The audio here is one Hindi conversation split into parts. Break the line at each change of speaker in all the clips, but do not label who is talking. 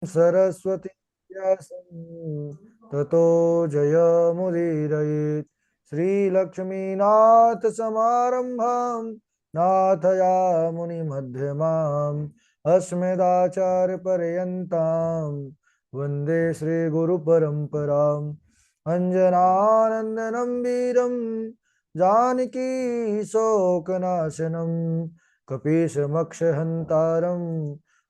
सरस्वती व्यासं ततो जयमुदीरयेत्। श्रीलक्ष्मीनाथसमारम्भां नाथयामुनिमध्यमाम् अस्मदाचार्यपर्यन्तां वन्दे श्रीगुरुपरम्पराम्। अञ्जनानन्दनं वीरं जानकी शोकनाशनं कपीशमक्षहन्तारं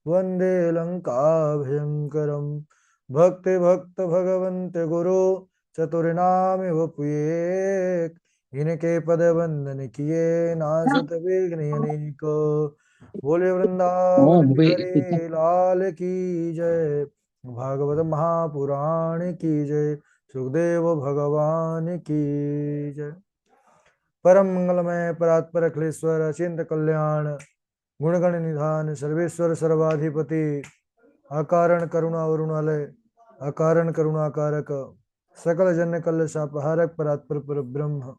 वन्दे लङ्काभयङ्करं। भक्ति भक्त भगवन्त गुरु चतुर्नाम वपुयेक। इनके पद वंदन किए नासत विघ्न अनेक। बोले
हाँ
वृंदावन
मोबाइल कितना।
बिहारी लाल की जय। भागवत महापुराण की जय। सुखदेव भगवान की जय। परम मंगलमय परात्पर अखिलेश्वर अचिंत कल्याण गुणगण निधान सर्वेश्वर सर्वाधिपति अकारण करुणा वरुणालय अकारण करुणाकारक सकल जन कल शापहारक परात्पर पर ब्रह्म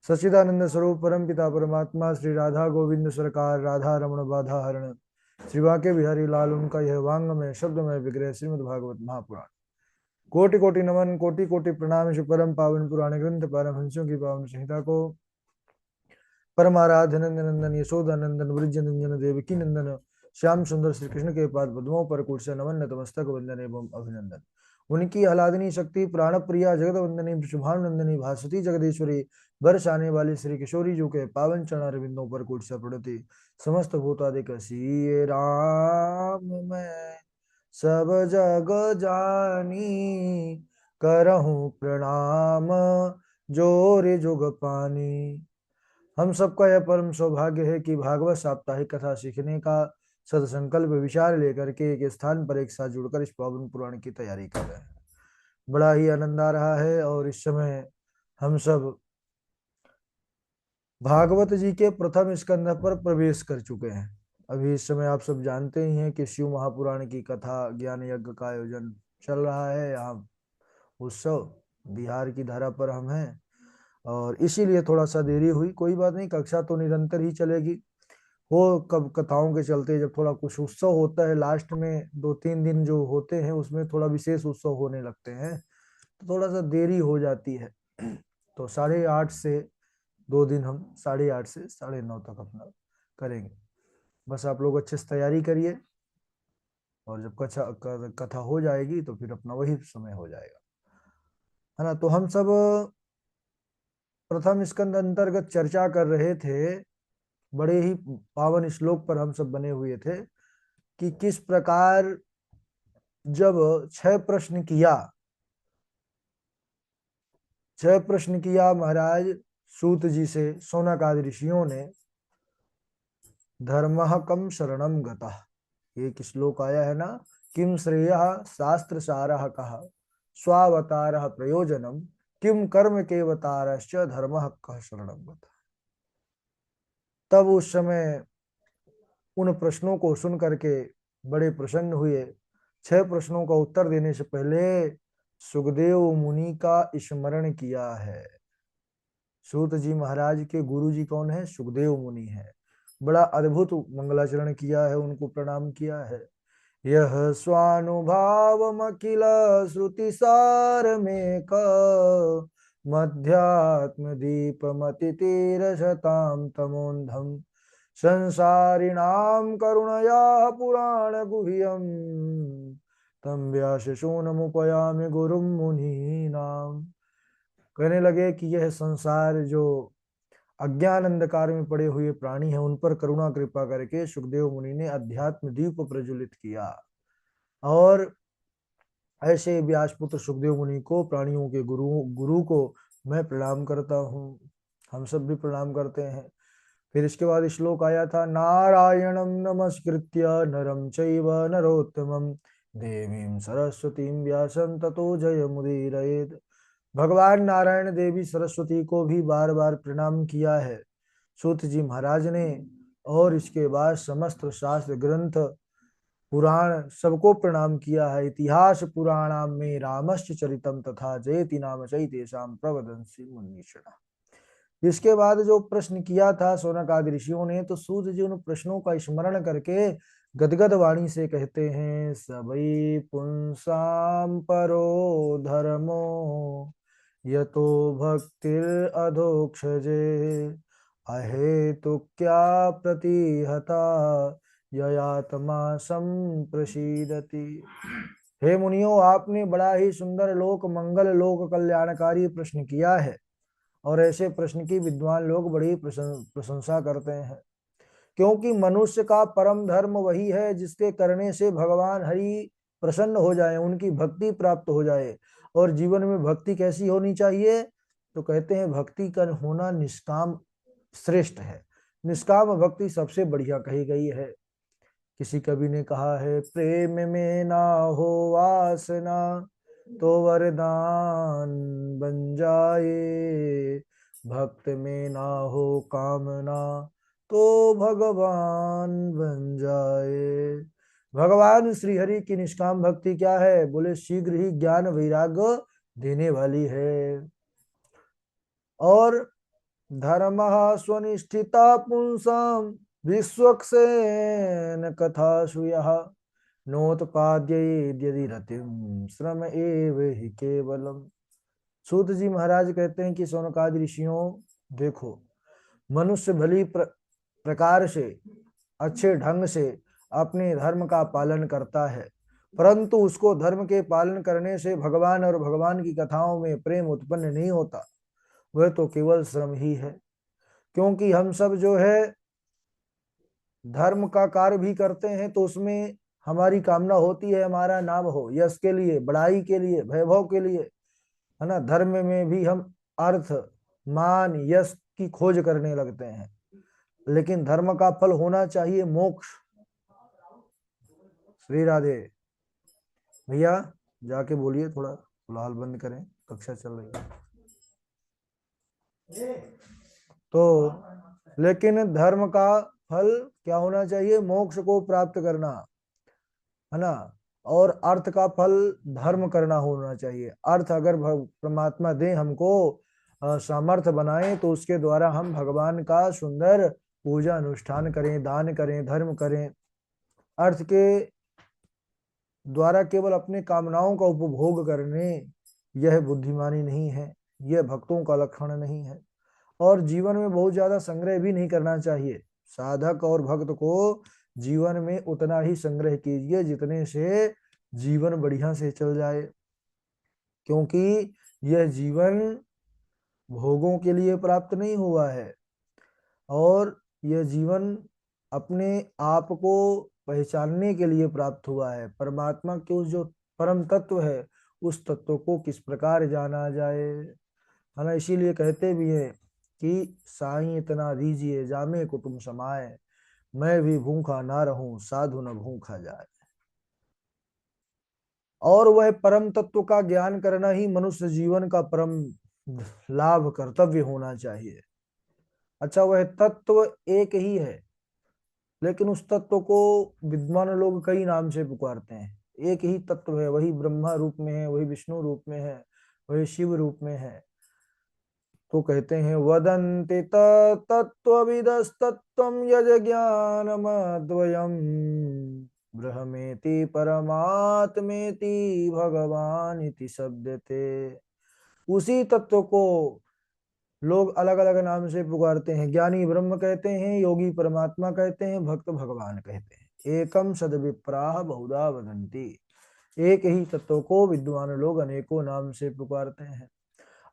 सच्चिदानंद स्वरूप परम पिता परमात्मा श्री राधा गोविंद सरकार राधा रमण बाधा हरण श्री बांके बिहारी लाल उनका यह वांग में शब्द में विग्रह श्रीमद् भागवत महापुराण। कोटि कोटि नमन कोटि कोटि प्रणाम। इस परम पावन पुराण ग्रंथ पारमहंसों की पावन संहिता को परमाराध्य नंदन नंदन यशोदा नंदन वृज नंदन देवकी नंदन श्याम सुंदर श्री कृष्ण के पाद पद्मों पर कुट से नमन नतमस्तक वंदन एवं अभिनंदन। उनकी आह्लादनी शक्ति प्राण प्रिया जगत वंदनी शुभानंदनी भास्वती जगदीश्वरी बरस आने वाली श्री किशोरी जी के पावन चरणारविंदों पर कुट से पड़ती समस्त भूतादिक सीए राम मैं सब जग जानी करहूँ प्रणाम जोर जुग पानी। हम सबका यह परम सौभाग्य है कि भागवत साप्ताहिक कथा सीखने का सदसंकल्प विचार लेकर के एक स्थान पर एक साथ जुड़कर इस पावन पुराण की तैयारी कर रहे हैं। बड़ा ही आनंद आ रहा है और इस समय हम सब भागवत जी के प्रथम स्कंध पर प्रवेश कर चुके हैं। अभी इस समय आप सब जानते ही हैं कि शिव महापुराण की कथा ज्ञान यज्ञ का आयोजन चल रहा है। यहाँ उत्सव बिहार की धरा पर हम हैं और इसीलिए थोड़ा सा देरी हुई। कोई बात नहीं, कक्षा तो निरंतर ही चलेगी। वो कब कथाओं के चलते जब थोड़ा कुछ उत्सव होता है लास्ट में 2-3 दिन जो होते हैं उसमें थोड़ा विशेष उत्सव होने लगते हैं तो थोड़ा सा देरी हो जाती है। तो 8:30 से 2 दिन हम 8:30 से 9:30 तक अपना करेंगे। बस आप लोग अच्छे से तैयारी करिए और जब कथा कथा हो जाएगी तो फिर अपना वही समय हो जाएगा, है ना। तो हम सब प्रथम स्कंद अंतर्गत चर्चा कर रहे थे। बड़े ही पावन श्लोक पर हम सब बने हुए थे कि किस प्रकार जब 6 प्रश्न किया, 6 प्रश्न किया महाराज सूत जी से शौनक आदि ऋषियों ने। धर्म कम शरणम गतः, ये एक श्लोक आया है ना। किम श्रेय शास्त्र सारः कहा स्वावतार प्रयोजनम किम कर्म केवतारश्च धर्म कह शरणम गतः। तब उस समय उन प्रश्नों को सुन करके बड़े प्रसन्न हुए। 6 प्रश्नों का उत्तर देने से पहले सुखदेव मुनि का स्मरण किया है। सूत जी महाराज के गुरु जी कौन है? सुखदेव मुनि है। बड़ा अद्भुत मंगलाचरण किया है, उनको प्रणाम किया है। यह स्वानुभावमखिल श्रुति सार में क मध्यात्म दीपमतितीरशतां तमोन्धम संसारिणां करुणया पुराण गुह्यं तम व्यास शूनमुपयामि गुरुं मुनीनाम। कहने लगे कि यह संसार जो अज्ञान अंधकार में पड़े हुए प्राणी हैं उन पर करुणा कृपा करके सुखदेव मुनि ने अध्यात्म दीप प्रज्वलित किया। और ऐसे व्यासपुत्र सुखदेव मुनि को, प्राणियों के गुरु गुरु को मैं प्रणाम करता हूँ। हम सब भी प्रणाम करते हैं। फिर इसके बाद श्लोक आया था, नारायणं नमस्कृत्य नरं चैव नरोत्तमं देवीं सरस्वतीं व्यासं ततो जयमुदीरयेत्। भगवान नारायण देवी सरस्वती को भी बार बार प्रणाम किया है सूत जी महाराज ने। और इसके बाद समस्त शास्त्र ग्रंथ पुराण सबको प्रणाम किया है। इतिहास पुराणाम में रामश्च चरितम तथा जयति नाम चैतेषां प्रवदंसि मुनीषणा। इसके बाद जो प्रश्न किया था शौनक आदि ऋषियों ने, तो सूत जी उन प्रश्नों का स्मरण करके गदगद वाणी से कहते हैं, सबई पुंसाम परो धर्मो यतो भक्तिर अधोक्षजे अहेतु क्या प्रतिहता ययात्मा संप्रसीदति। हे मुनियों, आपने बड़ा ही सुंदर लोक मंगल लोक कल्याणकारी प्रश्न किया है, और ऐसे प्रश्न की विद्वान लोग बड़ी प्रशंसा करते हैं। क्योंकि मनुष्य का परम धर्म वही है जिसके करने से भगवान हरि प्रसन्न हो जाए, उनकी भक्ति प्राप्त हो जाए। और जीवन में भक्ति कैसी होनी चाहिए? तो कहते हैं भक्ति का होना निष्काम श्रेष्ठ है। निष्काम भक्ति सबसे बढ़िया कही गई है। किसी कवि ने कहा है, प्रेम में ना हो वासना तो वरदान बन जाए, भक्त में ना हो कामना तो भगवान बन जाए। भगवान श्री हरि की निष्काम भक्ति क्या है? बोले शीघ्र ही ज्ञान वैराग्य देने वाली है। और धर्म स्वनिष्ठिता पुंसाम विश्वक्सेन कथासु यः नोत्पाद्येद्यदि रतिम श्रम एव हि केवलम। सूत जी महाराज कहते हैं कि शौनकादि ऋषियों, देखो, मनुष्य भली प्रकार से अच्छे ढंग से अपने धर्म का पालन करता है, परंतु उसको धर्म के पालन करने से भगवान और भगवान की कथाओं में प्रेम उत्पन्न नहीं होता। वह तो केवल श्रम ही है। क्योंकि हम सब जो है धर्म का कार्य भी करते हैं तो उसमें हमारी कामना होती है हमारा नाम हो, यश के लिए, बड़ाई के लिए, वैभव के लिए, है ना। धर्म में भी हम अर्थ, मान, यश की खोज करने लगते हैं, लेकिन धर्म का फल होना चाहिए मोक्ष। श्री राधे। भैया जाके बोलिए, थोड़ा फिलहाल बंद करें, कक्षा चल रही है। तो लेकिन धर्म का फल क्या होना चाहिए? मोक्ष को प्राप्त करना, है ना। और अर्थ का फल धर्म करना होना चाहिए। अर्थ अगर परमात्मा दे हमको, सामर्थ्य बनाए, तो उसके द्वारा हम भगवान का सुंदर पूजा अनुष्ठान करें, दान करें, धर्म करें। अर्थ के द्वारा केवल अपने कामनाओं का उपभोग करने, यह बुद्धिमानी नहीं है, यह भक्तों का लक्षण नहीं है। और जीवन में बहुत ज्यादा संग्रह भी नहीं करना चाहिए। साधक और भक्त को जीवन में उतना ही संग्रह कीजिए जितने से जीवन बढ़िया से चल जाए। क्योंकि यह जीवन भोगों के लिए प्राप्त नहीं हुआ है, और यह जीवन अपने आप को पहचानने के लिए प्राप्त हुआ है। परमात्मा के उस जो परम तत्व है, उस तत्व को किस प्रकार जाना जाए, है ना। इसीलिए कहते भी हैं कि साईं इतना दीजिए जामे को तुम समाए, मैं भी भूखा ना रहूं साधु न भूखा जाए। और वह परम तत्व का ज्ञान करना ही मनुष्य जीवन का परम लाभ कर्तव्य होना चाहिए। अच्छा, वह तत्व एक ही है, लेकिन उस तत्व को विद्वान लोग कई नाम से पुकारते हैं। एक ही तत्व है, वही ब्रह्मा रूप में है, वही विष्णु रूप में है, वही शिव रूप में है। तो कहते हैं, वदन्ति तत्त्वविदस्तत्त्वं यज्ञानमद्वयम् ब्रह्मेति परमात्मेति भगवान इति शब्दते। उसी तत्व को लोग अलग अलग नाम से पुकारते हैं। ज्ञानी ब्रह्म कहते हैं, योगी परमात्मा कहते हैं, भक्त भगवान कहते हैं। एकम सद विप्राह बहुधा वदन्ति। एक ही तत्व को विद्वान लोग अनेकों नाम से पुकारते हैं।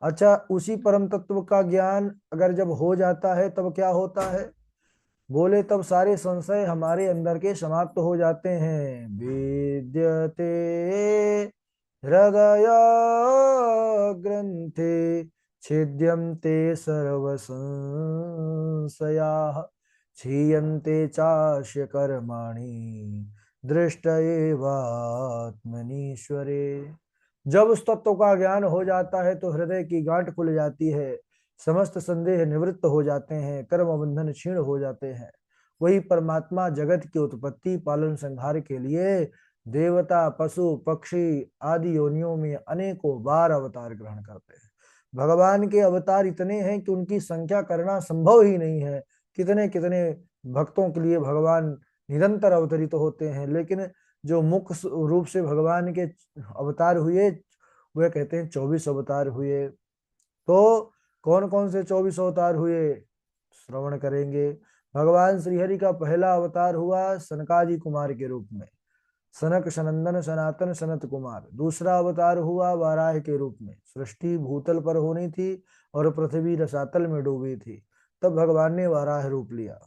अच्छा, उसी परम तत्व का ज्ञान अगर जब हो जाता है तब क्या होता है? बोले तब सारे संशय हमारे अंदर के समाप्त हो जाते हैं। विद्यते हृदय ग्रंथे छिद्यन्ते सर्व संशयाः क्षीयन्ते चास्य कर्माणि दृष्ट एवात्मनीश्वरे। जब उस तत्व का ज्ञान हो जाता है तो हृदय की गांठ खुल जाती है, समस्त संदेह निवृत्त हो जाते हैं, कर्म बंधन क्षीण हो जाते हैं। वही परमात्मा जगत की उत्पत्ति, पालन, संहार के लिए देवता, पशु, पक्षी आदि योनियों में अनेकों बार अवतार ग्रहण करते हैं। भगवान के अवतार इतने हैं कि उनकी संख्या करना संभव ही नहीं है। कितने कितने भक्तों के लिए भगवान निरंतर अवतरित होते हैं, लेकिन जो मुख्य रूप से भगवान के अवतार हुए वे कहते हैं 24 अवतार हुए। तो कौन कौन से 24 अवतार हुए, श्रवण करेंगे। भगवान श्रीहरि का पहला अवतार हुआ सनकादि कुमार के रूप में, सनक सनंदन सनातन सनत कुमार। दूसरा अवतार हुआ वाराह के रूप में, सृष्टि भूतल पर होनी थी और पृथ्वी रसातल में डूबी थी, तब भगवान ने वाराह रूप लिया।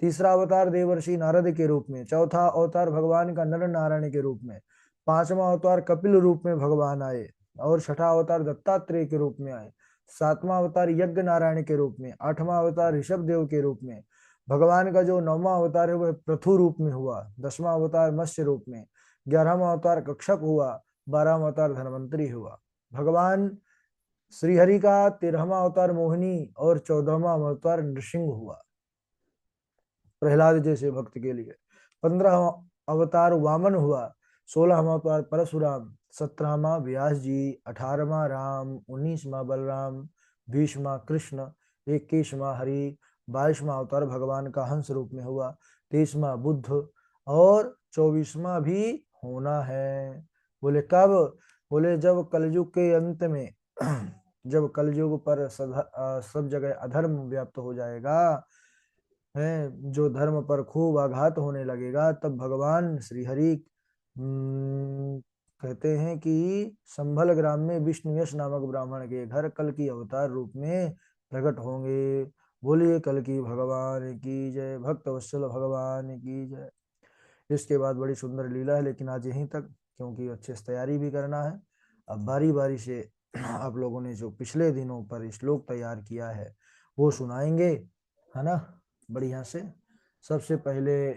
तीसरा अवतार देवर्षि नारद के रूप में। चौथा अवतार भगवान का नर नारायण के रूप में। पांचवा अवतार कपिल रूप में भगवान आए, और छठा अवतार दत्तात्रेय के रूप में आए। सातवां अवतार यज्ञ नारायण के रूप में। आठवां अवतार ऋषभ देव के रूप में। भगवान का जो नौवां अवतार है वह पृथु रूप में हुआ। 10वां अवतार मत्स्य रूप में। 11वां अवतार कक्षक हुआ। 12वां अवतार धनवंतरी हुआ। भगवान श्रीहरि का 13वां अवतार मोहिनी और 14वां अवतार नृसिंह हुआ, प्रहलाद जैसे भक्त के लिए। 15वां अवतार वामन हुआ। 16वां अवतार परशुराम। 17वां व्यास जी। 18वां राम। 19वां बलराम। 20वां कृष्ण। 21वां हरि। 22वां अवतार भगवान का हंस रूप में हुआ। 23वां बुद्ध, और 24वां भी होना है। बोले कब? बोले जब कलयुग के अंत में जब कलयुग पर सब जगह अधर्म व्याप्त हो जाएगा है, जो धर्म पर खूब आघात होने लगेगा, तब भगवान श्री हरि कहते हैं कि संभल ग्राम में विष्णु यश नामक ब्राह्मण के घर कल की अवतार रूप में प्रकट होंगे। बोलिए कल की भगवान की जय, भक्त वत्सल भगवान की जय। इसके बाद बड़ी सुंदर लीला है, लेकिन आज यहीं तक, क्योंकि अच्छे से तैयारी भी करना है। अब बारी बारी से आप लोगों ने जो पिछले दिनों पर श्लोक तैयार किया है वो सुनाएंगे, है ना, बढ़िया से। सबसे पहले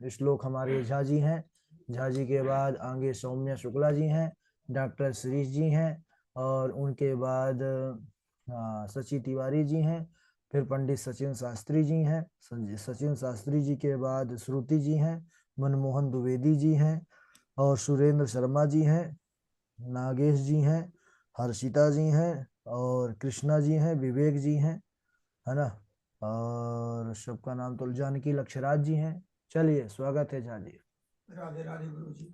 श्लोक हमारे झा जी हैं, झा जी के बाद आगे सौम्या शुक्ला जी हैं, डॉक्टर श्रीश जी हैं, और उनके बाद सची तिवारी जी हैं, फिर पंडित सचिन शास्त्री जी हैं, सचिन शास्त्री जी के बाद श्रुति जी हैं, मनमोहन द्विवेदी जी हैं, और सुरेंद्र शर्मा जी हैं, नागेश जी हैं, हर्षिता जी हैं, और कृष्णा जी हैं, विवेक जी हैं, है ना, और सबका नाम तो जानकी लक्षराज जी हैं। चलिए स्वागत है झा जी।
राधे राधे गुरु जी।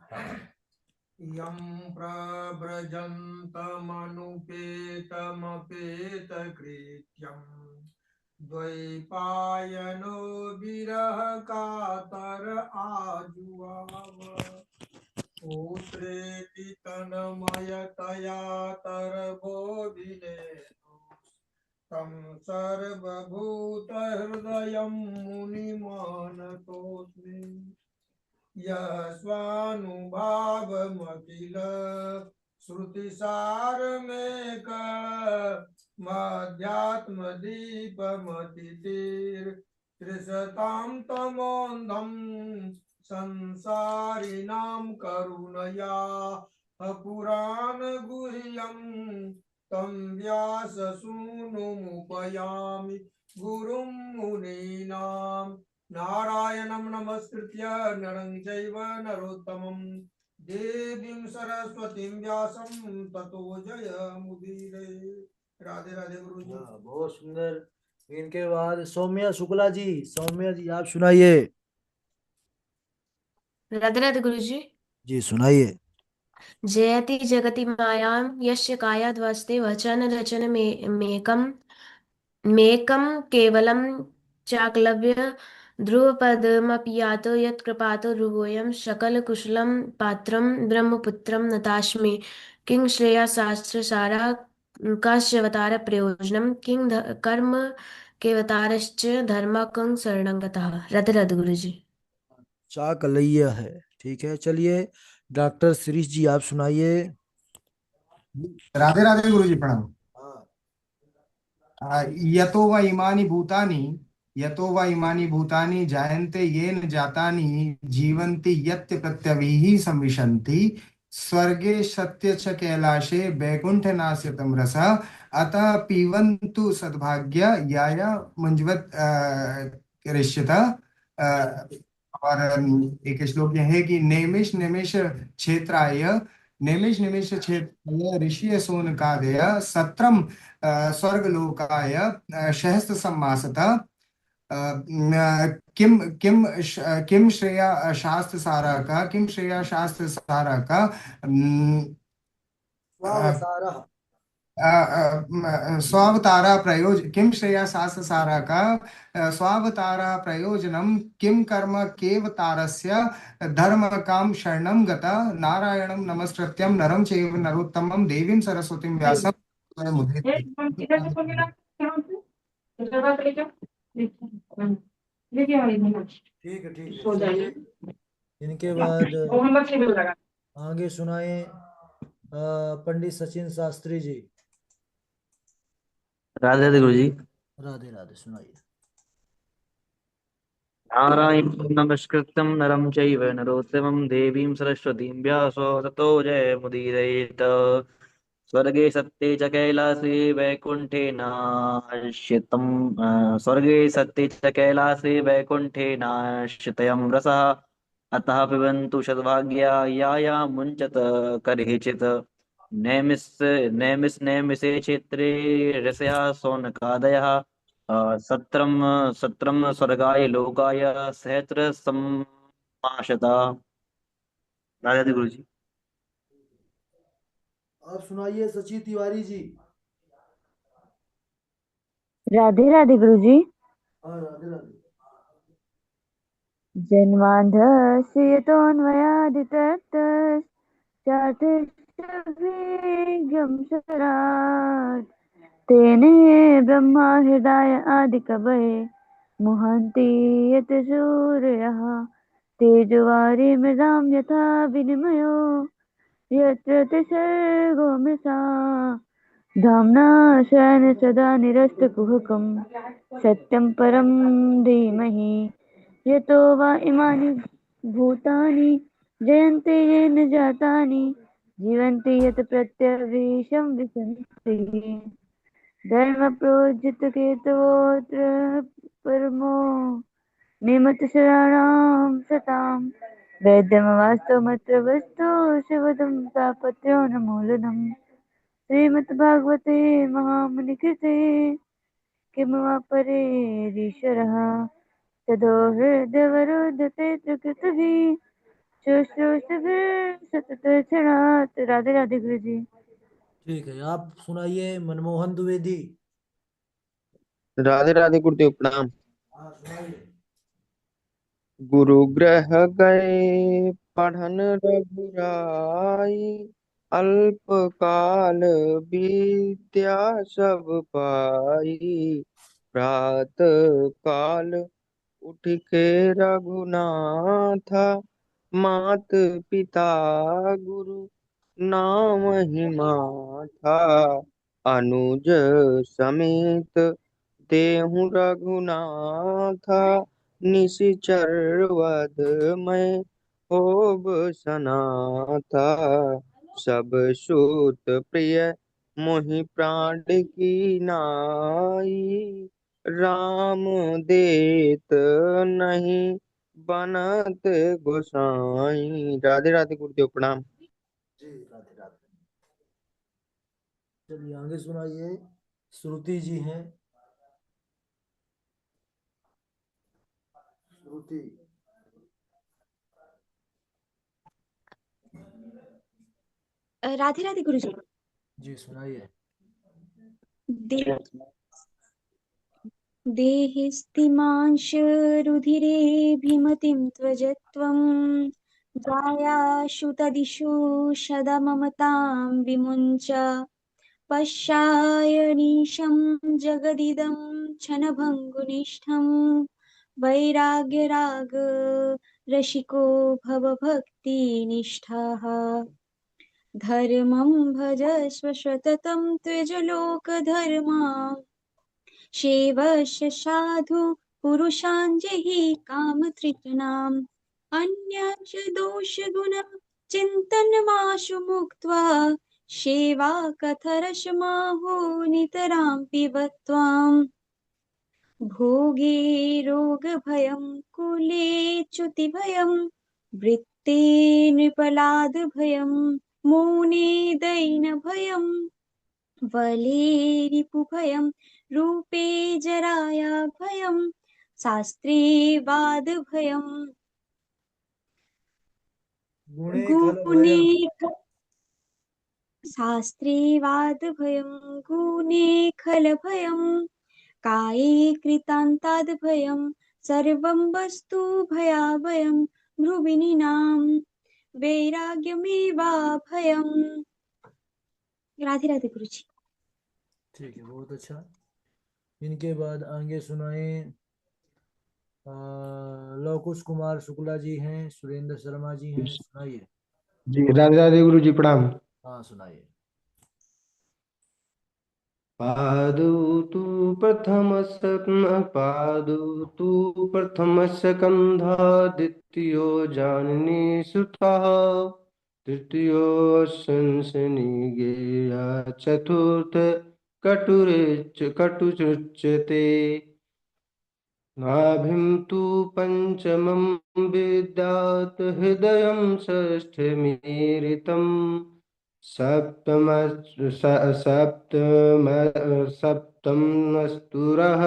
यम प्रव्रजन्तमनुपेतमपेतकृत्यम् द्वैपायनो विरह कातर आजुआव पुत्रेति तन्मयतया तरबोधिनेनु तं सर्वभूतहृदयं मुनिमानतोऽस्मि। यस्वानुभावमखिल श्रुतिसारमेक मध्यात्मदीपमतिथिर्त्रिशतां तमोन्धं संसारिणां करुणया पुराणगुह्यं तं व्याससूनुमुपयामि गुरुं मुनीनां। नारायणं नमस्कृत्य नरं चैव नरोत्तमं देवीं सरस्वतीं व्यासं ततो जयमुदीरये। राधे राधे गुरु जी।
बहुत सुंदर। इनके बाद सौम्या शुक्ला जी, सौम्या जी आप सुनाइए।
राधे राधे गुरु जी।
जी सुनाइए।
जयति जगति मायां यस्य कायाद्वास्ते वचन रचन मेकम मेकम केवलम चाक्लव्य ध्रुवपदमपि यातो यत्कृपातो ध्रुवोऽयं सकलकुशलं पात्रं ब्रह्मपुत्रं नतास्मि किं श्रेया शास्त्रसारः काश्यवतार प्रयोजनं किं कर्म केवतारश्च धर्म कं शरणं गतः। राधे राधे गुरु जी।
चाकलैया है, ठीक है। चलिए डॉक्टर शिरीष जी आप सुनाइए।
राधे राधे गुरु जी प्रणाम।
हाँ।
यतो व इमानि भूतानि यतो व इमानि भूतानि जायन्ते येन जातानि जीवन्ति यत् प्रत्यभिः संविशन्ति स्वर्गे सत्य च कैलाशे वैकुंठ नास्यतम रसः अतः पीबन्तु सद्भाग्य याय मुंजवत ऋष्यत। और एक श्लोक यह है कि नेमिष निमिष क्षेत्राय नेमिष निमिष क्षेत्राय ऋषि सोनकादय सत्रम स्वर्गलोकाय सहस्त्र सम्मासतः किम किम किम श्रेया शास्त्र सारा का, किम श्रेया शास्त्र सारा का
स्वावसारः।
स्वावतारा प्रयोज किम श्रेया शास्त्र सारा का स्वावतारा प्रयोजनम किम कर्म केवतारस्य धर्म काम शरणम गता नारायणं नमस्कृत्यं नरं चैव नरोत्तमं देवीं सरस्वतीं व्यासं मुद्रिते।
ठीक है, ठीक है, चलिए। इनके बाद आगे सुनाए पंडित सचिन शास्त्री जी।
राधे राधे गुरु जी।
राधे राधे, सुनाइए।
नारायणं नमस्कृत्यं नरं चैव नरोत्तमं देवीं सरस्वतीं व्यासो ततो जयमुदीरयेत्। स्वर्गे सत्ये च कैलासे वैकुण्ठे नाश्रितं स्वर्गे सत्ये च कैलासे वैकुण्ठे नाश्रितयं रसः अतः पिबन्तु सद्भाग्या या मुञ्चत करहिचित् नैमिष नैमिषे क्षेत्रे ऋषयः शौनकादयः सत्रम सत्रम स्वर्गाय लोकाय सहस्र सम्माशता। राधे गुरु जी।
आप सुनाइए सची तिवारी जी।
राधे राधे गुरु जी।
हाँ, राधे राधे।
जन्मान्धस्य यतोऽन्वयादितरतश्चार्थेष्वभिज्ञं स्वराट् तेने ब्रह्मा हृदय आदिकवये मुह्यन्ति यत् सूरयः तेजोवारिमृदां यथा विनिमयो यत्र त्रिसर्गो मृषा धाम्ना स्वेन सदा निरस्तकुहकं सत्यं परं धीमहि यतो वा इमानि भूतानि जयन्ति येन जातानि जीवन्ति यत् प्रत्यवीशं विशन्ति धर्मप्रोज्झितकेतवोऽत्र परमो नियमतशरणां सतां वैद्यमवास्तवमत्र वस्तु शिवदं तापत्रो न मूलनम् श्रीमद्भागवते महामुनिकृते किं वा परेरीश्वरः तदोहृदवरुध्यते त्रिकृतभिः शुश्रूषभिः सततक्षणात्। राधे राधे गुरु जी।
ठीक है, आप सुनाइए मनमोहन द्विवेदी।
राधे राधे गुरुदेव प्रणाम।
हाँ, सुनाइए।
गुरु ग्रह गए पढ़न रघुराई अल्प काल विद्या सब पाई प्रात काल उठ के रघुनाथा मात पिता गुरु नाम ही माथा अनुज समेत देहु रघुनाथा निशिचर वध में होब सनाथा सब सूत प्रिय मोहि प्राण की नाई राम देत नहीं बनत गोसाई। राधे राधे गुरुदेव प्रणाम।
जी, राधे राधे। चलिए आगे सुनाइए। श्रुति जी हैं। श्रुति।
राधे राधे गुरु जी।
जी, सुनाइए।
दे, देहिस्तिमांशरुधिरेऽभिमतिं त्वजत्वं जायाशु तदिषु सदा ममतां विमुञ्च पश्यायनीशं जगदिदं क्षणभङ्गुनिष्ठं वैराग्यराग रसिको भवभक्तिनिष्ठः धर्मं भजस्व सततं त्यज लोकधर्मान् सेवस्य साधु पुरुषान् जहि कामतृष्णाम् अन्यच्च दोषगुण चिन्तनमाशु मुक्त्वा सेवा कथरसमाहो नितरां पिबत्वाम् भोगे रोगभयं कुले च्युतिभयं वृत्ते नृपलादभयं मौने दैनभयं बले रिपुभयं रूपे जराया भयं शास्त्री वादभयम्
गुणे खल
गुणे
भयम्
शास्त्री वादभयं गुणे खलभयं काये कृतान्ताद्भयं सर्वं वस्तु भयाभयं भ्रुविनीनां वैराग्यमेवाभयम्। राधे राधे गुरु जी।
ठीक है, बहुत अच्छा। इनके बाद आगे सुनाए लवकुश कुमार शुक्ला जी हैं, सुरेंद्र शर्मा जी हैं, सुनाइए।
जी राधे राधे गुरु जी प्रणाम।
हाँ सुनाइए।
पादौ तु प्रथमस्य कन्धा द्वितीयो जाननी सुतः तृतीयो शंसनिगेया चतुर्थ कटुचुच्यते नाभिं तु पञ्चमं विद्यात् हृदयं षष्ठमीरितम् सप्तम सप्तम सप्तमस्तुरः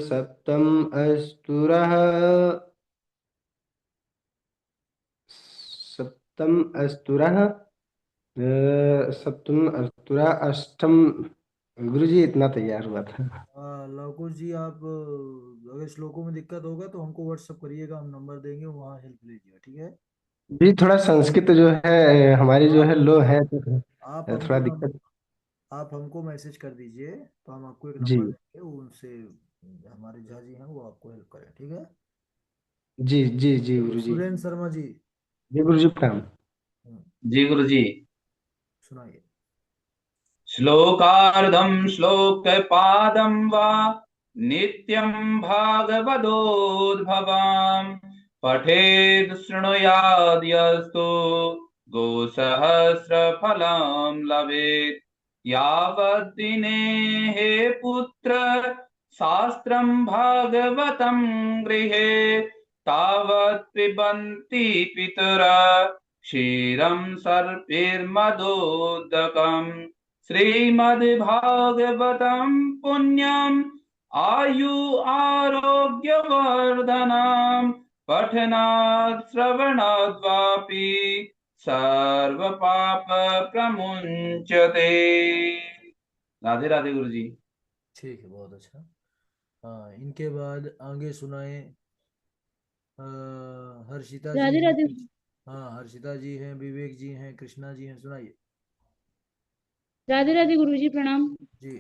सप्तम अस्तुरः सप्तम अस्तुरः सप्तम अस्तुरः अष्टम। गुरुजी इतना तैयार हुआ था।
लवकुश जी, आप अगर श्लोकों में दिक्कत होगा तो हमको व्हाट्सअप करिएगा, हम नंबर देंगे, वहाँ हेल्प लीजिएगा, ठीक है।
जी थोड़ा संस्कृत जो है हमारी जो है
आप
लो है तो
आप
थोड़ा
हमको नम
दिक्कत।
आप हमको मैसेज कर दीजिए, तो हम आपको एक
जी
नंबर देंगे, वो उनसे हमारे झा जी हैं, वो आपको हेल्प करें, ठीक है।
जी जी जी गुरु जी।
सुरेंद्र शर्मा जी।
जी गुरु जी प्रणाम।
हम्म,
जी गुरु जी।
सुनाइए।
श्लोकार्धं श्लोकपादं वा नित्यं भागवतोद्भवाम् पठेत् शृणुयाद् यस्तु गोसहस्रफलं लभेत् यावद्दिने हे पुत्र शास्त्रं भागवतं गृहे तावत् पिबन्ति पितरा क्षीरं सर्पिर्मदोदकम् श्रीमद्भागवतं पुण्यम् आयु आरोग्यवर्धनम् पठनात् श्रवणात् वापि सर्वपाप प्रमुञ्चते। राधे राधे गुरु जी।
ठीक है, बहुत अच्छा। हाँ, इनके बाद आगे सुनाए हर्षिता जी
राधे
हैं।
राधे।
हाँ, हर्षिता जी हैं, विवेक जी हैं, कृष्णा जी हैं, सुनाइए।
राधे राधे गुरु जी प्रणाम।
जी।